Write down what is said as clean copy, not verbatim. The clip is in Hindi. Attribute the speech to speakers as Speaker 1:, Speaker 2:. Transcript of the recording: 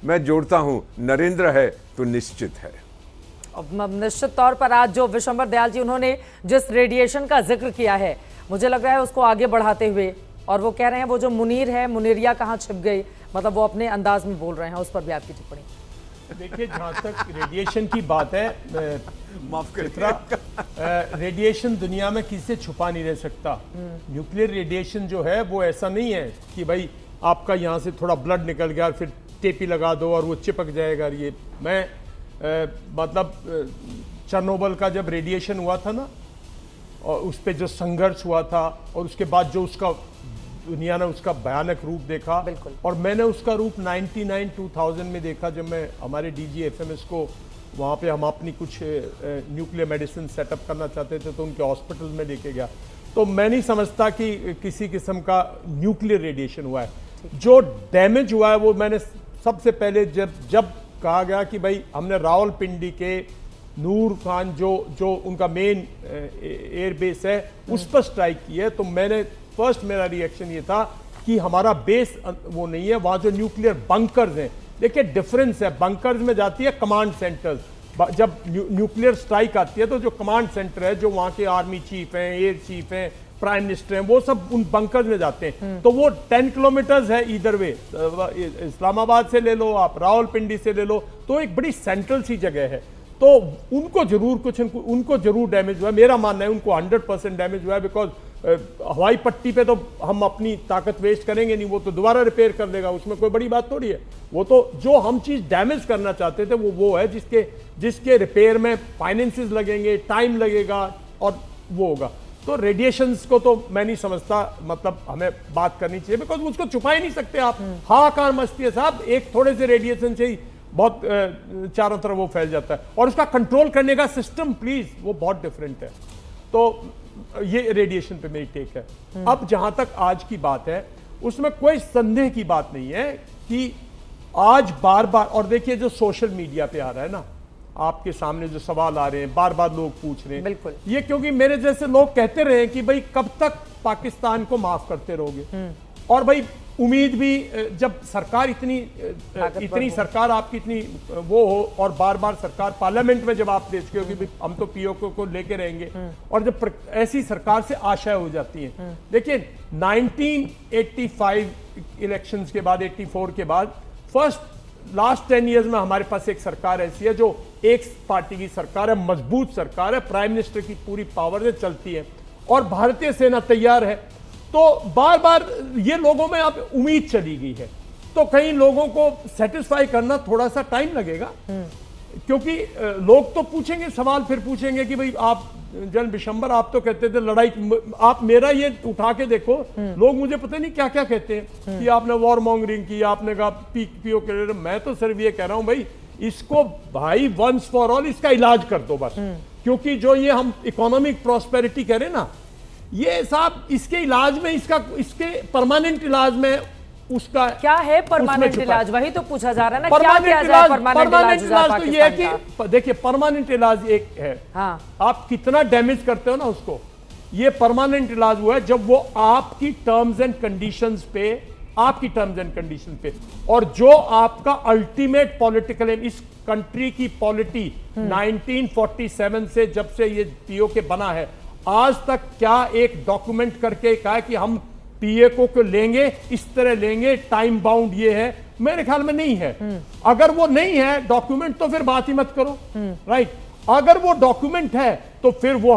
Speaker 1: मैं जोड़ता हूं, नरेंद्र है तो निश्चित है।
Speaker 2: अब निश्चित तौर पर आज जो विशंबर दयाल जी उन्होंने जिस रेडिएशन का जिक्र किया है, मुझे लग रहा है उसको आगे बढ़ाते हुए, और वो कह रहे हैं वो जो मुनीर है, मुनीरिया कहाँ छिप गई, मतलब वो अपने अंदाज में बोल रहे हैं, उस पर भी आपकी टिप्पणी।
Speaker 3: देखिए, जहाँ तक रेडिएशन की बात है,
Speaker 1: माफ करिए,
Speaker 3: रेडिएशन दुनिया में किसी से छुपा नहीं रह सकता। न्यूक्लियर रेडिएशन जो है वो ऐसा नहीं है कि भाई आपका यहाँ से थोड़ा ब्लड निकल गया और फिर टेपी लगा दो और वो चिपक जाएगा। ये मैं मतलब चेरनोबिल का जब रेडिएशन हुआ था ना, और उस पर जो संघर्ष हुआ था, और उसके बाद जो उसका दुनिया ने उसका भयानक रूप देखा,
Speaker 2: बिल्कुल।
Speaker 3: और मैंने उसका रूप 99-2000 में देखा, जब मैं हमारे DGFMS को वहाँ पे हम अपनी कुछ न्यूक्लियर मेडिसिन सेटअप करना चाहते थे, तो उनके हॉस्पिटल में लेके गया। तो मैं नहीं समझता कि किसी किस्म का न्यूक्लियर रेडिएशन हुआ है। जो डैमेज हुआ है वो मैंने सबसे पहले जब कहा गया कि भाई हमने रावलपिंडी के नूर खान जो उनका मेन एयरबेस है उस पर स्ट्राइक की है, तो मैंने फर्स्ट मेरा रिएक्शन ये था कि हमारा बेस वो नहीं है, वहां जो न्यूक्लियर बंकर्स हैं। देखिए डिफरेंस है, बंकर्स में जाती है कमांड सेंटर्स, जब न्यूक्लियर स्ट्राइक आती है तो जो कमांड सेंटर है, जो वहां के आर्मी चीफ हैं, एयर चीफ हैं, प्राइम मिनिस्टर हैं, वो सब उन बंकर्स में जाते हैं। तो वो 10 किलोमीटर्स है इधर वे, इस्लामाबाद से ले लो आप, रावलपिंडी से ले लो, तो एक बड़ी सेंट्रल सी जगह है। तो उनको जरूर डैमेज हुआ है। मेरा मानना है उनको 100% डैमेज हुआ है, बिकॉज हवाई पट्टी पे तो हम अपनी ताकत वेस्ट करेंगे नहीं, वो तो दोबारा रिपेयर कर देगा, उसमें कोई बड़ी बात थोड़ी है। वो तो जो हम चीज डैमेज करना चाहते थे वो है जिसके रिपेयर में फाइनेंसेस लगेंगे, टाइम लगेगा और वो होगा। तो रेडिएशंस को तो मैं नहीं समझता, मतलब हमें बात करनी चाहिए, बिकॉज उसको छुपा ही नहीं सकते आप। हाहाकार मस्ती है साहब, एक थोड़े से रेडिएशन से ही बहुत चारों तरफ वो फैल जाता है, और उसका कंट्रोल करने का सिस्टम प्लीज वो बहुत डिफरेंट है। तो ये रेडिएशन पे मेरी टेक है। अब जहां तक आज की बात है, उसमें कोई संदेह की बात नहीं है कि आज बार बार, और देखिए जो सोशल मीडिया पे आ रहा है ना, आपके सामने जो सवाल आ रहे हैं, बार बार लोग पूछ रहे हैं,
Speaker 2: बिल्कुल,
Speaker 3: ये क्योंकि मेरे जैसे लोग कहते रहे कि भाई कब तक पाकिस्तान को माफ करते रहोगे। और भाई उम्मीद भी, जब सरकार इतनी सरकार आपकी इतनी वो हो, और बार बार सरकार पार्लियामेंट में जब आप देखते हो कि भाई हम तो POK को लेके रहेंगे, और जब ऐसी सरकार से आशाएं हो जाती हैं। देखिए 1985 इलेक्शंस के बाद, 84 के बाद, लास्ट 10 इयर्स में हमारे पास एक सरकार ऐसी है जो एक पार्टी की सरकार है, मजबूत सरकार है, प्राइम मिनिस्टर की पूरी पावर से चलती है, और भारतीय सेना तैयार है। तो बार बार ये लोगों में अब उम्मीद चली गई है, तो कई लोगों को सेटिस्फाई करना थोड़ा सा टाइम लगेगा, क्योंकि लोग तो पूछेंगे सवाल, फिर पूछेंगे कि भाई आप जन विशंबर, आप तो कहते थे लड़ाई, आप मेरा ये उठा के देखो, लोग मुझे पता नहीं क्या क्या कहते हैं कि आपने वॉर मॉन्गरिंग की, आपने कहा POK। मैं तो सिर्फ ये कह रहा हूं भाई, इसको भाई वंस फॉर ऑल इसका इलाज कर दो बस। क्योंकि जो ये हम इकोनॉमिक प्रॉस्पेरिटी कह रहे हैं ना, ये साहब इसके इलाज में, इसके परमानेंट इलाज में उसका
Speaker 2: क्या है परमानेंट इलाज, वही तो पूछा जा रहा है ना, क्या किया
Speaker 3: जाए
Speaker 2: परमानेंट इलाज
Speaker 3: तो ये है कि देखिए परमानेंट इलाज एक है, हाँ, आप कितना डैमेज करते हो ना उसको, ये परमानेंट इलाज हुआ है जब वो आपकी टर्म्स एंड कंडीशंस पे, और जो आपका अल्टीमेट पॉलिटिकल एम, इस कंट्री की पॉलिटी 1947 से, जब से ये POK बना है, आज तक क्या एक डॉक्यूमेंट करके कहा कि हम POK को लेंगे, इस तरह लेंगे, टाइम बाउंड ये है? मेरे ख्याल में नहीं है। अगर वो नहीं है डॉक्यूमेंट, तो फिर बात ही मत करो, राइट। अगर वो डॉक्यूमेंट है तो फिर वो